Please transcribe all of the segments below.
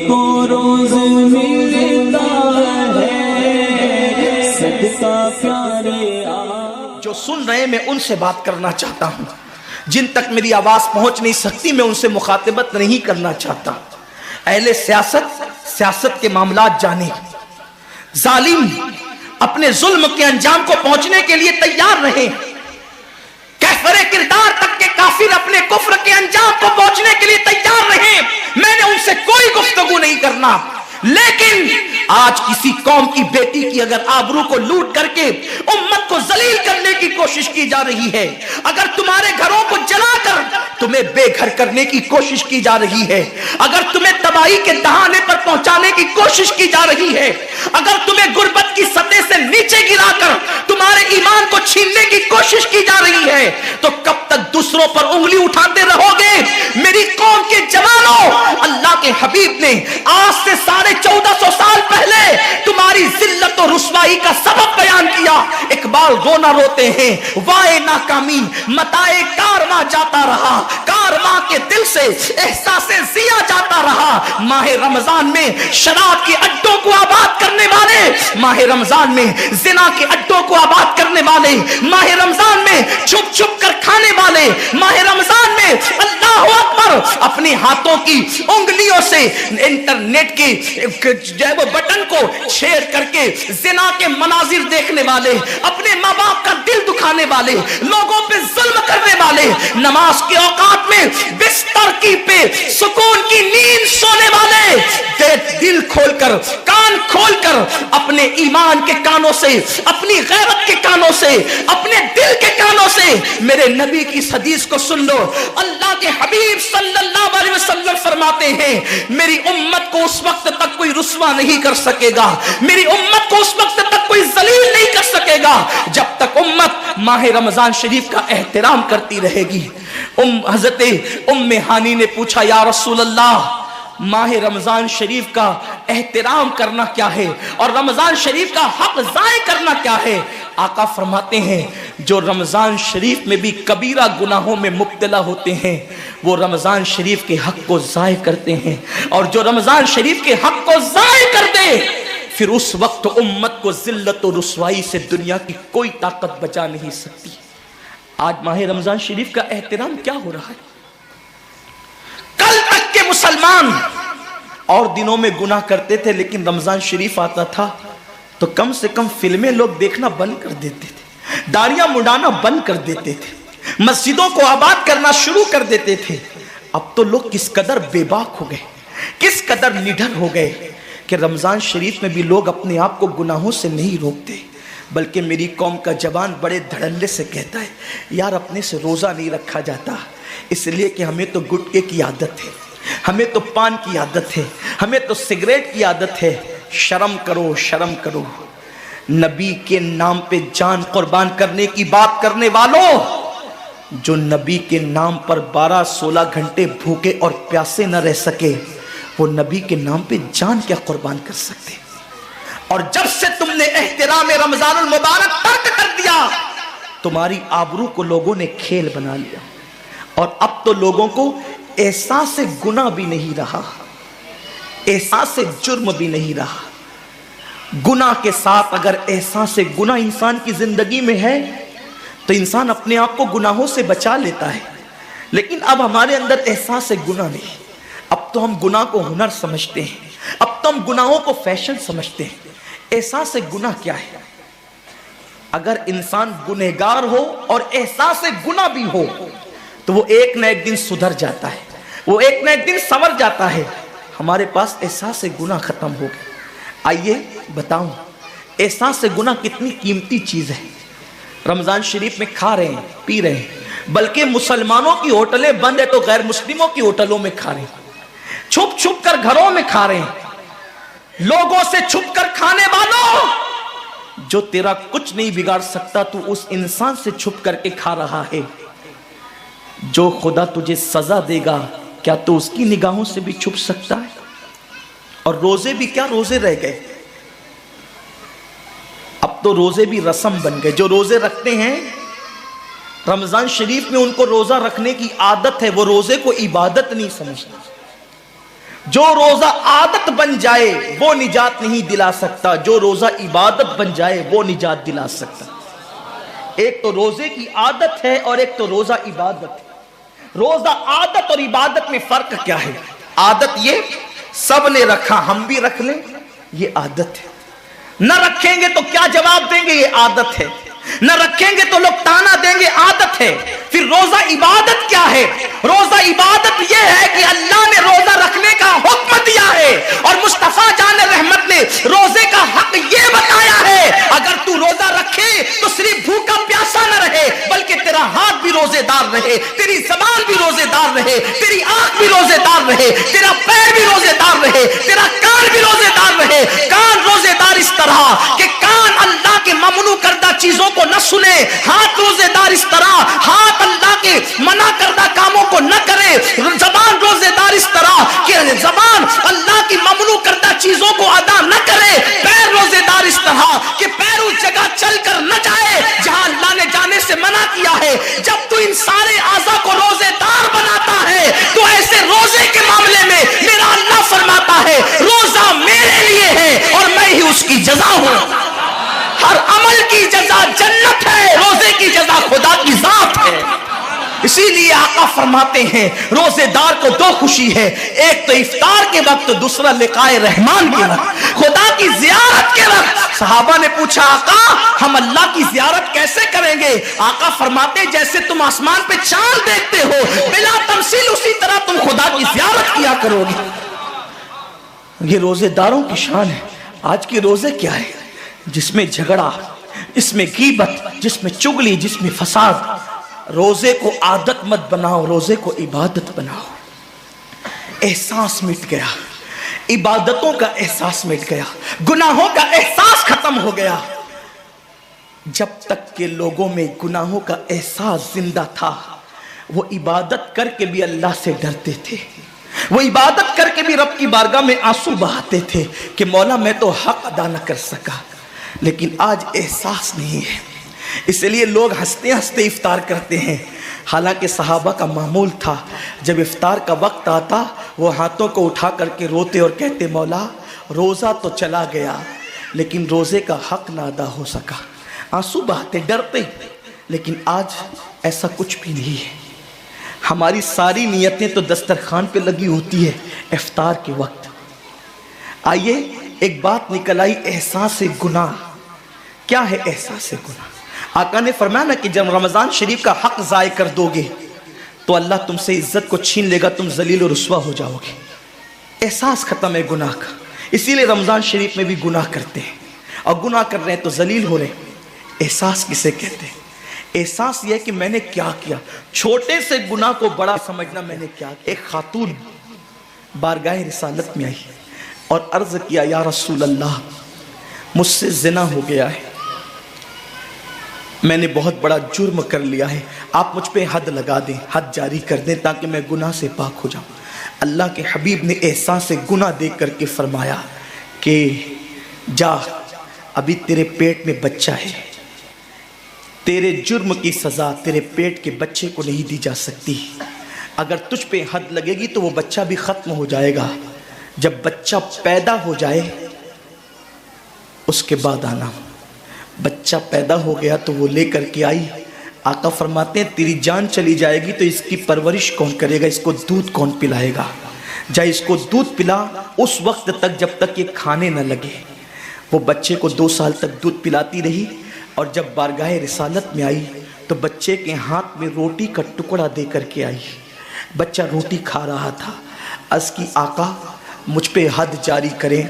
کو روز ملتا ہے صدقہ پیارے آقا۔ جو سن رہے میں ان سے بات کرنا چاہتا ہوں، جن تک میری آواز پہنچ نہیں سکتی میں ان سے مخاطبت نہیں کرنا چاہتا۔ اہل سیاست کے معاملات جانے، ظالم اپنے ظلم کے انجام کو پہنچنے کے لیے تیار رہے، کفر کردار تک کے کافر اپنے کفر کے انجام کو پہنچنے کے لیے تیار رہے۔ میں نے ان سے کوئی گفتگو نہیں کرنا، لیکن آج کسی قوم کی بیٹی کی اگر آبرو کو لوٹ کر کے امت کو ذلیل کرنے کی کوشش کی جا رہی ہے، اگر تمہارے گھروں کو جلا کر تمہیں بے گھر کرنے کی کوشش کی جا رہی ہے، اگر تمہیں تباہی کے دہانے پر پہنچانے کی کوشش کی جا رہی ہے، اگر تمہیں غربت کی سطح سے نیچے گرا کر تمہارے ایمان کو چھیننے کی کوشش کی جا رہی ہے، تو کب تک دوسروں پر انگلی اٹھاتے رہو گے؟ میری قوم کے جوانوں، اللہ کے حبیب نے آج سے 1450 سال پہلے تمہاری ذلت و رسوائی کا سبب بیان کیا۔ اقبال رونا روتے ہیں، وائے ناکامی متائے کارواں جاتا رہا، کارواں کے دل سے احساس ضیا جاتا رہا۔ ماہ رمضان میں شراب کے اڈوں کو آباد کرنے والے، ماہ رمضان میں زنا کے اڈوں کو آباد کرنے والے، ماہ رمضان میں چھپ چھپ کر کھانے والے، ماہ رمضان میں اللہ اکبر اپنے ہاتھوں کی انگلیوں سے انٹرنیٹ کی جو ہے وہ بٹن کو چھیڑ کر کے زنا کے مناظر دیکھنے والے، اپنے ماں باپ کا دل دکھانے والے، لوگوں پہ ظلم کرنے والے، نماز کے اوقات میں بستر کی پہ سکون کی نیند سونے والے، دل کھول کر کان کھول کر اپنے ایمان کے کانوں سے، اپنی غیرت کے کانوں سے، اپنے دل کے کانوں سے میرے نبی کی اس حدیث کو سن لو۔ اللہ کے حبیب صلی اللہ علیہ وسلم فرماتے ہیں میری امت کو اس وقت تک کوئی رسوا نہیں کر سکے گا، میری امت کو اس وقت تک کوئی ذلیل نہیں کر سکے گا جب تک امت ماہ رمضان شریف کا احترام کرتی رہے گی۔ حضرت ام ہانی نے پوچھا یا رسول اللہ ماہ رمضان شریف کا احترام کرنا کیا ہے اور رمضان شریف کا حق ضائع کرنا کیا ہے؟ آقا فرماتے ہیں جو رمضان شریف میں بھی کبیرہ گناہوں میں مبتلا ہوتے ہیں وہ رمضان شریف کے حق کو ضائع کرتے ہیں، اور جو رمضان شریف کے حق کو ضائع کر دے پھر اس وقت امت کو ذلت و رسوائی سے دنیا کی کوئی طاقت بچا نہیں سکتی۔ آج ماہ رمضان شریف کا احترام کیا ہو رہا ہے؟ کل تک کے مسلمان اور دنوں میں گناہ کرتے تھے، لیکن رمضان شریف آتا تھا تو کم سے کم فلمیں لوگ دیکھنا بند کر دیتے تھے، داڑیاں مڈانا بند کر دیتے تھے، مسجدوں کو آباد کرنا شروع کر دیتے تھے۔ اب تو لوگ کس قدر بے باک ہو گئے، کس قدر نڈر ہو گئے کہ رمضان شریف میں بھی لوگ اپنے آپ کو گناہوں سے نہیں روکتے، بلکہ میری قوم کا جوان بڑے دھڑلے سے کہتا ہے یار اپنے سے روزہ نہیں رکھا جاتا اس لیے کہ ہمیں تو گٹکے کی عادت ہے، ہمیں تو پان کی عادت ہے، ہمیں تو سگریٹ کی عادت ہے۔ شرم کرو، شرم کرو، نبی کے نام پہ جان قربان کرنے کی بات کرنے والوں، جو نبی کے نام پر 12-16 گھنٹے بھوکے اور پیاسے نہ رہ سکے وہ نبی کے نام پہ جان کیا قربان کر سکتے؟ اور جب سے تم نے احترام رمضان المبارک ترک کر دیا تمہاری آبرو کو لوگوں نے کھیل بنا لیا، اور اب تو لوگوں کو احساس گناہ بھی نہیں رہا، احساس جرم بھی نہیں رہا۔ گناہ کے ساتھ اگر احساس گناہ انسان کی زندگی میں ہے تو انسان اپنے آپ کو گناہوں سے بچا لیتا ہے، لیکن اب ہمارے اندر احساس گناہ نہیں، اب تو ہم گناہ کو ہنر سمجھتے ہیں، اب تو ہم گناہوں کو فیشن سمجھتے ہیں۔ احساس گناہ کیا ہے؟ اگر انسان گنہگار ہو اور احساس گناہ بھی ہو تو وہ ایک نہ ایک دن سدھر جاتا ہے، وہ ایک نہ ایک دن سنور جاتا ہے۔ ہمارے پاس احساس گناہ ختم ہو گیا۔ آئیے بتاؤں احساس گناہ کتنی قیمتی چیز ہے۔ رمضان شریف میں کھا رہے ہیں، پی رہے ہیں، بلکہ مسلمانوں کی ہوٹلیں بند ہے تو غیر مسلموں کی ہوٹلوں میں کھا رہے ہیں، چھپ چھپ کر گھروں میں کھا رہے ہیں۔ لوگوں سے چھپ کر کھانے والوں، جو تیرا کچھ نہیں بگاڑ سکتا تو اس انسان سے چھپ کر کے کھا رہا ہے۔ جو خدا تجھے سزا دے گا کیا تو اس کی نگاہوں سے بھی چھپ سکتا ہے؟ اور روزے بھی کیا روزے رہ گئے، اب تو روزے بھی رسم بن گئے۔ جو روزے رکھتے ہیں رمضان شریف میں ان کو روزہ رکھنے کی عادت ہے، وہ روزے کو عبادت نہیں سمجھتے، جو روزہ عادت بن جائے وہ نجات نہیں دلا سکتا، جو روزہ عبادت بن جائے وہ نجات دلا سکتا۔ ایک تو روزے کی عادت ہے اور ایک تو روزہ عبادت ہے۔ روزہ عادت اور عبادت میں فرق کیا ہے؟ عادت یہ سب نے رکھا ہم بھی رکھ لیں، یہ عادت ہے۔ نہ رکھیں گے تو کیا جواب دیں گے، یہ عادت ہے۔ نہ رکھیں گے تو لوگ تانا دیں گے، عادت ہے۔ پھر روزہ عبادت کیا ہے؟ روزہ عبادت یہ ہے کہ اللہ نے روزہ رکھنے کا حکم دیا ہے اور مصطفیٰ جان رحمت نے روزے کا حق یہ بتایا ہے، اگر تو روزہ رکھے تو صرف بھوکا پیاسا نہ رہے بلکہ تیرا ہاتھ بھی روزے دار رہے، تیری زبان بھی روزے دار رہے، تیری آنکھ بھی روزے دار رہے، تیرا پیر بھی روزے دار رہے، تیرا کان بھی روزے دار رہے۔ کان روزے دار اس طرح کہ کان اللہ کے ممنوع کردہ چیزوں کو نہ سنے، ہاتھ روزے دار اس طرح ہاتھ اللہ کے منع کردہ کاموں کو نہ کرے، زبان روزے دار اس طرح کہ زبان اللہ کی ممنوع کردہ چیزوں کو ادا نہ کرے، پیر روزے دار اس طرح کہ پیر اس جگہ چل کر نہ جائے جہاں اللہ نے جانے سے منع کیا ہے۔ جب تو ان سارے اعضاء کو روزے دار بناتا ہے تو ایسے روزے کے معاملے میں میرا اللہ فرماتا ہے روزہ میرے لیے ہے اور میں ہی اس کی جزا ہوں۔ ہر عمل کی جزا جنت ہے، روزے کی جزا خدا کی ذات ہے۔ اسی لیے آقا فرماتے ہیں روزے دار کو دو خوشی ہے، ایک تو افطار کے وقت، دوسرا لقائے رحمان کے وقت، خدا کی زیارت کے وقت۔ صحابہ نے پوچھا آقا ہم اللہ کی زیارت کیسے کریں گے؟ آقا فرماتے جیسے تم آسمان پہ چاند دیکھتے ہو بلا تمثیل اسی طرح تم خدا کی زیارت کیا کرو گے۔ یہ روزے داروں کی شان ہے۔ آج کے روزے کیا ہے؟ جس میں جھگڑا، جس میں غیبت، جس میں چگلی، جس میں فساد۔ روزے کو عادت مت بناؤ، روزے کو عبادت بناؤ۔ احساس مٹ گیا، عبادتوں کا احساس مٹ گیا، گناہوں کا احساس ختم ہو گیا۔ جب تک کہ لوگوں میں گناہوں کا احساس زندہ تھا وہ عبادت کر کے بھی اللہ سے ڈرتے تھے، وہ عبادت کر کے بھی رب کی بارگاہ میں آنسو بہاتے تھے کہ مولا میں تو حق ادا نہ کر سکا۔ لیکن آج احساس نہیں ہے، اس لیے لوگ ہنستے ہنستے افطار کرتے ہیں۔ حالانکہ صحابہ کا معمول تھا جب افطار کا وقت آتا وہ ہاتھوں کو اٹھا کر کے روتے اور کہتے مولا روزہ تو چلا گیا لیکن روزے کا حق نہ ادا ہو سکا، آنسو بہاتے ڈرتے۔ لیکن آج ایسا کچھ بھی نہیں ہے، ہماری ساری نیتیں تو دسترخوان پہ لگی ہوتی ہے افطار کے وقت۔ آئیے ایک بات نکل آئی، احساس گناہ۔ کیا ہے احساس گناہ؟ آقا نے فرمایا نا کہ جب رمضان شریف کا حق ضائع کر دو گے تو اللہ تم سے عزت کو چھین لے گا، تم ذلیل و رسوا ہو جاؤ گے۔ احساس ختم ہے گناہ کا، اسی لیے رمضان شریف میں بھی گناہ کرتے ہیں، اور گناہ کر رہے ہیں تو ذلیل ہو رہے ہیں۔ احساس کسے کہتے ہیں؟ احساس یہ ہے کہ میں نے کیا کیا، چھوٹے سے گناہ کو بڑا سمجھنا میں نے کیا کیا۔ ایک خاتون بارگاہ رسالت میں آئی اور عرض کیا یا رسول اللہ مجھ سے زنا ہو گیا ہے، میں نے بہت بڑا جرم کر لیا ہے، آپ مجھ پہ حد لگا دیں، حد جاری کر دیں تاکہ میں گناہ سے پاک ہو جاؤں۔ اللہ کے حبیب نے احساس گناہ دیکھ کر کے فرمایا کہ جا ابھی تیرے پیٹ میں بچہ ہے، تیرے جرم کی سزا تیرے پیٹ کے بچے کو نہیں دی جا سکتی، اگر تجھ پہ حد لگے گی تو وہ بچہ بھی ختم ہو جائے گا، جب بچہ پیدا ہو جائے اس کے بعد آنا۔ بچہ پیدا ہو گیا تو وہ لے کر کے آئی، آقا فرماتے ہیں تیری جان چلی جائے گی تو اس کی پرورش کون کرے گا، اس کو دودھ کون پلائے گا؟ جا اس کو دودھ پلا اس وقت تک جب تک یہ کھانے نہ لگے۔ وہ بچے کو 2 سال تک دودھ پلاتی رہی، اور جب بارگاہ رسالت میں آئی تو بچے کے ہاتھ میں روٹی کا ٹکڑا دے کر کے آئی۔ بچہ روٹی کھا رہا تھا، عرض کی آقا مجھ پہ حد جاری کریں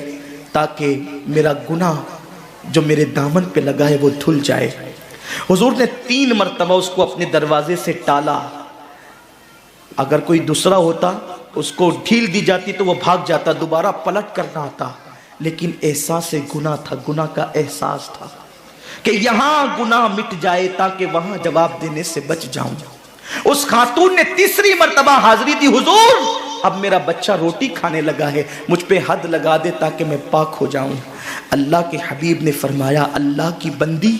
تاکہ میرا گناہ جو میرے دامن پہ لگا ہے وہ دھل جائے۔ حضور نے 3 مرتبہ اس کو اپنے دروازے سے ٹالا، اگر کوئی دوسرا ہوتا اس کو ڈھیل دی جاتی تو وہ بھاگ جاتا، دوبارہ پلٹ کرنا آتا، لیکن احساس گناہ تھا، گناہ کا احساس تھا کہ یہاں گناہ مٹ جائے تاکہ وہاں جواب دینے سے بچ جاؤں۔ اس خاتون نے 3 مرتبہ حاضری دی، حضور اب میرا بچہ روٹی کھانے لگا ہے، مجھ پہ حد لگا دے تاکہ میں پاک ہو جاؤں۔ اللہ کے حبیب نے فرمایا اللہ کی بندی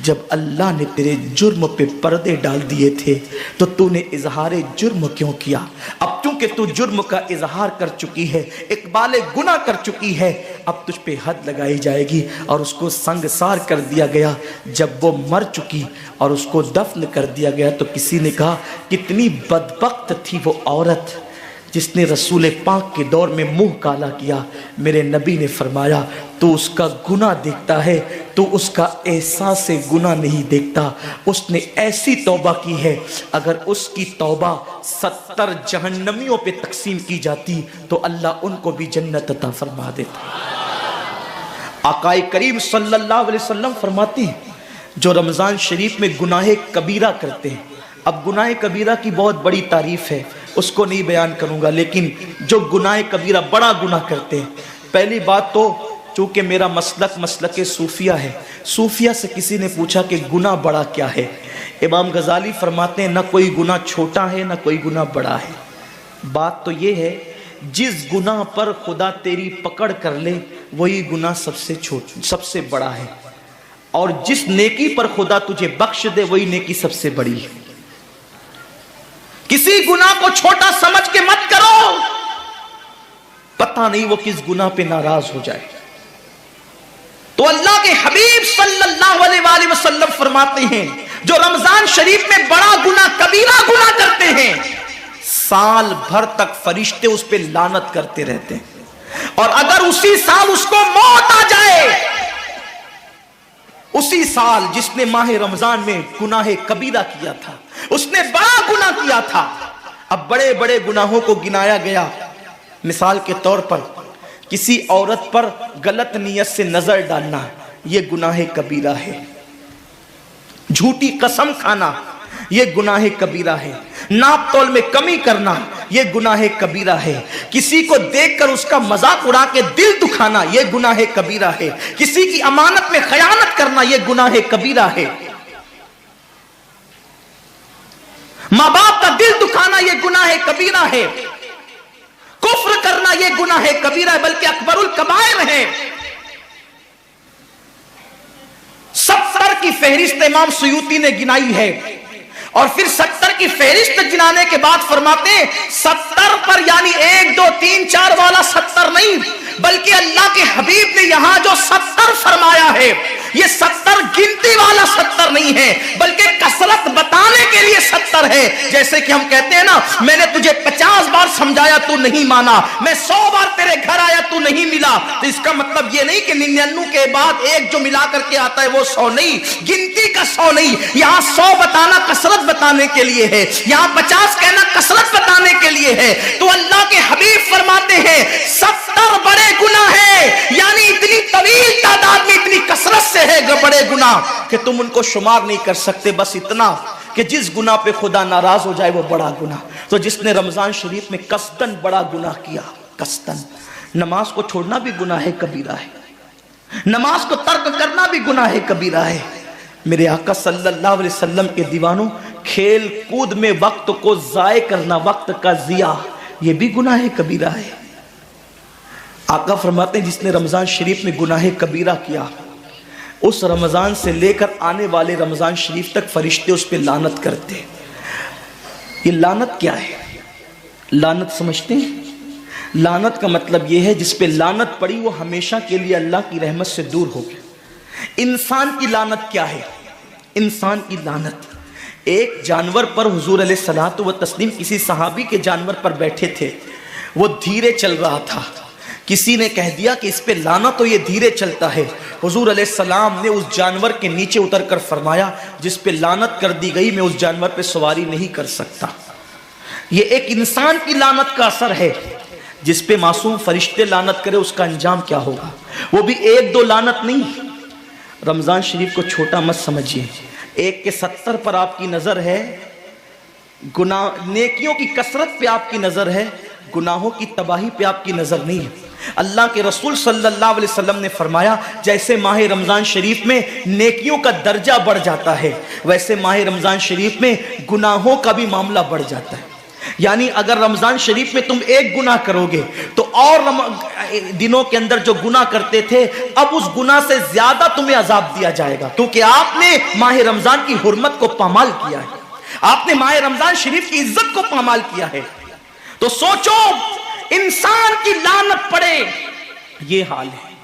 جب اللہ نے تیرے جرم پہ پردے ڈال دیے تھے تو تو نے اظہار جرم کیوں کیا؟ اب چونکہ تو جرم کا اظہار کر چکی ہے، اقبال گناہ کر چکی ہے، اب تجھ پہ حد لگائی جائے گی۔ اور اس کو سنگسار کر دیا گیا۔ جب وہ مر چکی اور اس کو دفن کر دیا گیا تو کسی نے کہا کتنی بدبخت تھی وہ عورت جس نے رسول پاک کے دور میں منہ کالا کیا۔ میرے نبی نے فرمایا تو اس کا گناہ دیکھتا ہے، تو اس کا احساس گناہ نہیں دیکھتا۔ اس نے ایسی توبہ کی ہے، اگر اس کی توبہ 70 جہنمیوں پہ تقسیم کی جاتی تو اللہ ان کو بھی جنت عطا فرما دیتا۔ آقا کریم صلی اللہ علیہ وسلم فرماتے ہیں جو رمضان شریف میں گناہ کبیرہ کرتے ہیں، اب گناہ کبیرہ کی بہت بڑی تعریف ہے، اس کو نہیں بیان کروں گا، لیکن جو گناہ کبیرہ بڑا گناہ کرتے ہیں، پہلی بات تو چونکہ میرا مسلک صوفیہ ہے، صوفیہ سے کسی نے پوچھا کہ گناہ بڑا کیا ہے؟ امام غزالی فرماتے ہیں نہ کوئی گناہ چھوٹا ہے نہ کوئی گناہ بڑا ہے، بات تو یہ ہے جس گناہ پر خدا تیری پکڑ کر لے وہی گناہ سب سے بڑا ہے، اور جس نیکی پر خدا تجھے بخش دے وہی نیکی سب سے بڑی ہے۔ کسی گناہ کو چھوٹا سمجھ کے مت کرو، پتہ نہیں وہ کس گناہ پہ ناراض ہو جائے۔ تو اللہ کے حبیب صلی اللہ علیہ وآلہ وسلم فرماتے ہیں جو رمضان شریف میں بڑا گناہ کبیرہ گناہ کرتے ہیں سال بھر تک فرشتے اس پہ لعنت کرتے رہتے ہیں، اور اگر اسی سال اس کو موت آ جائے، اسی سال جس نے ماہ رمضان میں گناہ کبیرہ کیا تھا، اس نے بڑا گناہ کیا تھا، اب بڑے بڑے گناہوں کو گنایا گیا۔ مثال کے طور پر کسی عورت پر غلط نیت سے نظر ڈالنا یہ گناہ کبیرہ ہے، جھوٹی قسم کھانا یہ گناہ کبیرہ ہے، ناپ تول میں کمی کرنا یہ گناہ کبیرہ ہے، کسی کو دیکھ کر اس کا مذاق اڑا کے دل دکھانا یہ گناہ کبیرہ ہے، کسی کی امانت میں خیانت کرنا یہ گناہ کبیرہ ہے، ماں باپ کا دل دکھانا یہ گناہ کبیرہ ہے، کفر کرنا یہ گناہ کبیرہ ہے، بلکہ اکبر الکبائر ہے۔ 70 کی فہرست امام سیوطی نے گنائی ہے، اور پھر 70 کی فہرست گنانے کے بعد فرماتے ہیں 70 پر یعنی 1 2 3 4 والا 70 نہیں، بلکہ اللہ کے حبیب نے یہاں جو 70 فرمایا ہے یہ 70 گنتی والا 70 نہیں ہے، بلکہ کثرت بتانے کے لیے 70 ہے۔ جیسے کہ ہم کہتے ہیں نا میں نے تجھے 50 بار سمجھایا تو نہیں مانا، میں 100 بار تیرے گھر آیا تو نہیں ملا، تو اس کا مطلب یہ نہیں کہ 99 کے بعد ایک جو ملا کر کے آتا ہے وہ 100 نہیں، گنتی کا 100 نہیں، یہاں 100 بتانا کثرت بتانے کے لیے ہے، یہاں 50 کہنا کثرت بتانے کے لیے ہے۔ تو اللہ کے حبیب فرماتے ہیں 70 بڑے گناہ ہیں، یعنی اتنی طویل تعداد میں اتنی کثرت سے ہے بڑے گناہ کہ تم ان کو شمار نہیں کر سکتے، بس اتنا کہ جس گناہ پہ خدا ناراض ہو جائے وہ بڑا گناہ۔ تو جس نے رمضان شریف میں قصدن بڑا گناہ کیا، قصدن، نماز کو چھوڑنا بھی گناہ کبیرہ ہے، نماز کو ترک کرنا بھی گناہ کبیرہ ہے۔ میرے آقا صلی اللہ علیہ وسلم کے دیوانوں، کھیل کود میں وقت کو ضائع کرنا، وقت کا ضیاع، یہ بھی گناہ کبیرہ ہے۔ آقا فرماتے ہیں جس نے رمضان شریف میں گناہ کبیرہ کیا، اس رمضان سے لے کر آنے والے رمضان شریف تک فرشتے اس پہ لعنت کرتے ہیں۔ یہ لعنت کیا ہے؟ لعنت سمجھتے ہیں؟ لعنت کا مطلب یہ ہے جس پہ لعنت پڑی وہ ہمیشہ کے لیے اللہ کی رحمت سے دور ہو گیا۔ انسان کی لعنت کیا ہے؟ انسان کی لعنت ایک جانور پر، حضور علیہ الصلوۃ والتسلیم کسی صحابی کے جانور پر بیٹھے تھے، وہ دھیرے چل رہا تھا، کسی نے کہہ دیا کہ اس پہ لعنت ہو یہ دھیرے چلتا ہے، حضور علیہ السلام نے اس جانور کے نیچے اتر کر فرمایا جس پہ لعنت کر دی گئی میں اس جانور پہ سواری نہیں کر سکتا۔ یہ ایک انسان کی لعنت کا اثر ہے، جس پہ معصوم فرشتے لعنت کرے اس کا انجام کیا ہوگا، وہ بھی 1 2 لعنت نہیں۔ رمضان شریف کو چھوٹا مت سمجھیے، 1 کے 70 پر آپ کی نظر ہے، گناہ نیکیوں کی کثرت پہ آپ کی نظر ہے، گناہوں کی تباہی پہ آپ کی نظر نہیں ہے۔ اللہ کے رسول صلی اللہ علیہ وسلم نے فرمایا جیسے ماہ رمضان شریف میں نیکیوں کا درجہ بڑھ جاتا ہے، ویسے ماہ رمضان شریف میں گناہوں کا بھی معاملہ بڑھ جاتا ہے۔ یعنی اگر رمضان شریف میں تم ایک گناہ کرو گے تو اور دنوں کے اندر جو گناہ کرتے تھے اب اس گناہ سے زیادہ تمہیں عذاب دیا جائے گا، کیونکہ آپ نے ماہ رمضان کی حرمت کو پامال کیا ہے، آپ نے ماہ رمضان شریف کی عزت کو پامال کیا ہے۔ تو سوچو انسان کی لعنت پڑے، یہ حال ہے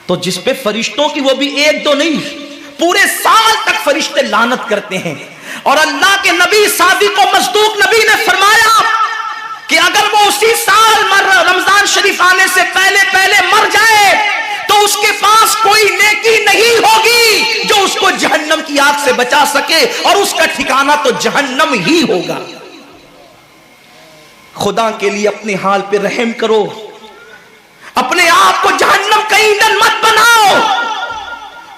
تو جس پہ فرشتوں کی وہ بھی ایک دو نہیں پورے سال تک فرشتے لعنت کرتے ہیں، اور اللہ کے نبی صادق و مصدوق نبی نے فرمایا کہ اگر وہ اسی سال رمضان شریف آنے سے پہلے مر جائے تو اس کے پاس کوئی نیکی نہیں ہوگی جو اس کو جہنم کی آگ سے بچا سکے، اور اس کا ٹھکانہ تو جہنم ہی ہوگا۔ خدا کے لیے اپنے حال پہ رحم کرو، اپنے آپ کو جہنم کا ایندھن مت بناؤ۔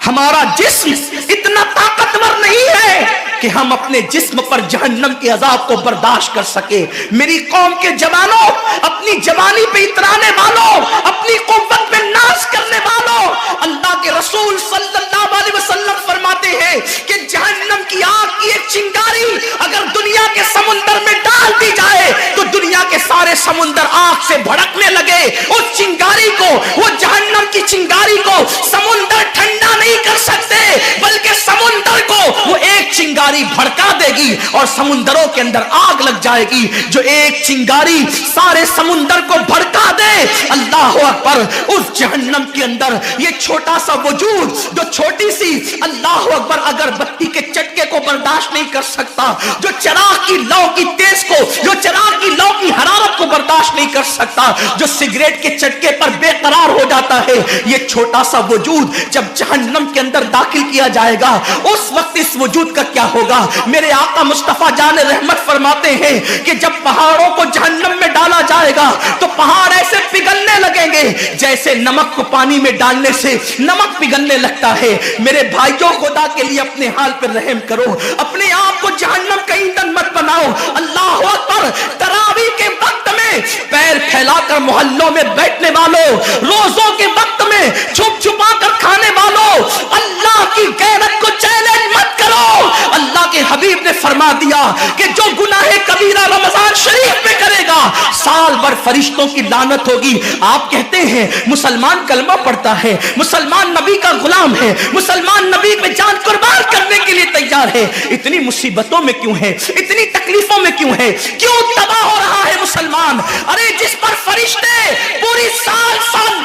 ہمارا جسم اتنا طاقتور نہیں ہے کہ ہم اپنے جسم پر جہنم کے عذاب کو برداشت کر سکے۔ میری قوم کے جوانوں، اپنی جوانی پہ اترانے والوں، اپنی قوت پہ ناز کرنے والوں، اللہ کے رسول صلی اللہ علیہ وسلم فرماتے ہیں کہ جہنم کی آگ کی ایک چنگاری اگر دنیا کے سمندر میں ڈال دی جائے تو دنیا کے سارے سمندر آگ سے بھڑکنے لگے۔ اس چنگاری کو، وہ جہنم کی چنگاری کو سمندر ٹھنڈا نہیں کر سکتے، بلکہ سمندر کو وہ ایک چنگاری بھڑکا دے گی اور سمندروں کے اندر آگ لگ جائے گی۔ جو ایک چنگاری سارے سمندر کو بھڑکا دے، اللہ اکبر، اس جہنم کے اندر یہ چھوٹا سا وجود جو چھوٹی سی، اللہ اکبر، اگر بتی کے چٹکے کو برداشت نہیں کر سکتا، جو چراغ کی لو کی تیز کو، جو چراغ کی لو کی حرارت کو برداشت نہیں کر سکتا، جو سگریٹ کے چٹکے پر بے قرار ہو جاتا ہے، یہ چھوٹا سا وجود جب جہنم کے اندر داخل کیا جائے گا اس وقت اس وجود کا کیا ہوگا؟ میرے آقا مصطفیٰ جان رحمت فرماتے ہیں کہ جب پہاڑوں کو جہنم میں ڈالا جائے گا تو پہاڑ ایسے پگھلنے لگیں گے جیسے نمک کو پانی میں ڈالنے سے نمک پگھلنے لگتا ہے۔ میرے بھائیوں، خدا کے لیے اپنے حال پر رحم کرو، اپنے آپ کو جہنم کا ایندھن مت بناؤ۔ اللہ اکبر، تراویح کے وقت میں پیر پھیلا کر محلوں میں بیٹھنے والوں، روزوں کے وقت میں چھپ چھپا کر کھانے والوں، اللہ کی غیرت کو چیلنج مت کرو۔ اللہ کے حبیب نے فرما دیا کہ جو گناہ کبیرہ رمضان شریف میں کرے گا سال بھر فرشتوں کی لعنت ہوگی۔ آپ کہتے ہیں مسلمان کلمہ پڑھتا ہے، مسلمان نبی کا غلام ہے، مسلمان نبی پہ جان قربان کرنے کے لیے تیار ہے، اتنی مصیبتوں میں کیوں ہے، اتنی تکلیفوں میں کیوں ہے، کیوں تباہ ہو رہا ہے مسلمان؟ ارے جس پر فرشتے پوری سال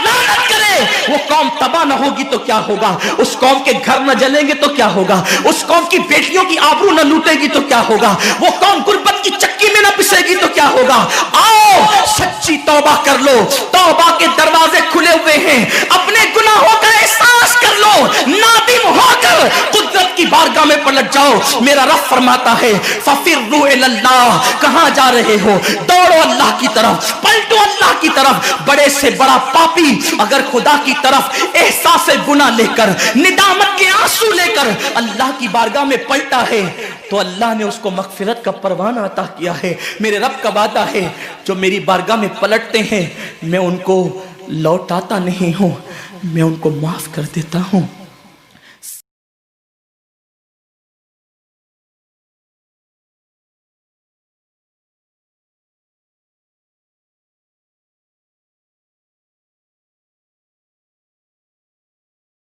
لعنت کرے وہ قوم تباہ نہ ہوگی تو کیا ہوگا؟ اس قوم کے گھر نہ جلیں گے تو کیا ہوگا؟ اس قوم کی بیٹیوں کی آبرو نہ لوٹے گی تو کیا ہوگا؟ وہ قوم غربت کی چکی میں نہ پسے گی تو کیا ہوگا؟ آؤ سچی توبہ کر لو، توبہ کے دروازے کھلے ہوئے ہیں، اپنے گناہوں کا احساس کر لو، نادم ہو کر قدرت کی بارگاہ میں پلٹ جاؤ۔ میرا رب فرماتا ہے فَفِرُّوا إِلَى اللَّهِ، کہاں جا رہے ہو؟ دوڑو اللہ کی طرف، پلٹو اللہ کی طرف۔ بڑے سے بڑا پاپی اگر خدا کی طرف احساس گناہ لے کر، ندامت کے آنسو لے کر اللہ کی بارگاہ میں پلٹا ہے تو اللہ نے اس کو مغفرت کا پروانہ عطا کیا ہے۔ میرے رب کا وعدہ ہے جو میری بارگاہ میں پلٹتے ہیں میں ان کو لوٹاتا نہیں ہوں، میں ان کو معاف کر دیتا ہوں۔